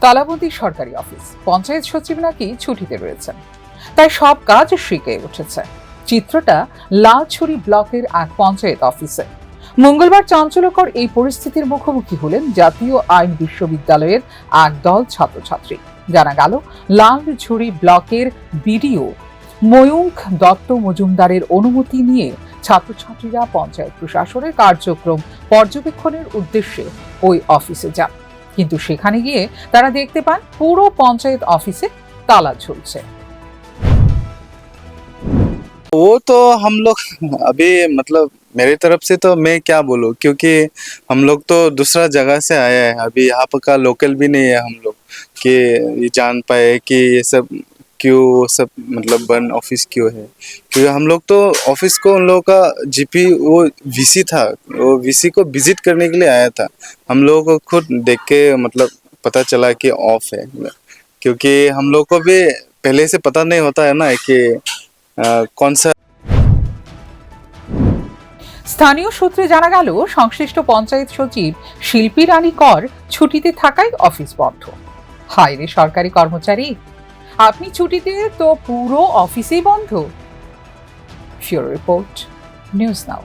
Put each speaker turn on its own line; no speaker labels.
তালাবন্দি সরকারি অফিস, পঞ্চায়েত সচিব নাকি ছুটিতে রয়েছেন, তাই সব কাজ শিখে উঠেছে। চিত্রটা লালছড়ি ব্লকের এক পঞ্চায়েত অফিসে। মঙ্গলবার চাঞ্চল্যকর এই পরিস্থিতির মুখোমুখি হলেন জাতীয় আইন বিশ্ববিদ্যালয়ের একদল ছাত্রছাত্রী। জানা গেল, লালছড়ি ব্লকের বিডিও ময়ূখ দত্ত মজুমদারের অনুমতি নিয়ে ছাত্রছাত্রীরা পঞ্চায়েত প্রশাসনের কার্যক্রম পর্যবেক্ষণের উদ্দেশ্যে ওই অফিসে যান। কিন্তু সেখানে গিয়ে তারা দেখতে পান পুরো পঞ্চায়েত অফিসে তালা ঝুলছে।
वो तो हम लोग अभी मतलब मेरी तरफ से तो मैं क्या बोलूँ, क्योंकि हम लोग तो दूसरा जगह से आए हैं, अभी यहाँ पर का लोकल भी नहीं है हम लोग कि ये जान पाए कि ये सब क्यों सब मतलब बंद ऑफिस क्यों है। क्योंकि हम लोग तो ऑफिस को उन लोगों का जीपी वो वीसी था, वो वीसी को विजिट करने के लिए आया था। हम लोगों को खुद देख के मतलब पता चला कि ऑफ है, क्योंकि हम लोग को भी पहले से पता नहीं होता है ना कि कौन सा।
স্থানীয় সূত্রে জানা গেল, সংশ্লিষ্ট পঞ্চায়েত সচিব শিল্পী রানী কর ছুটিতে থাকায় অফিস বন্ধ। হায় রে সরকারি কর্মচারী, আপনি ছুটিতে তো পুরো অফিসেই বন্ধ। ফিউরো রিপোর্ট, নিউজ নাও।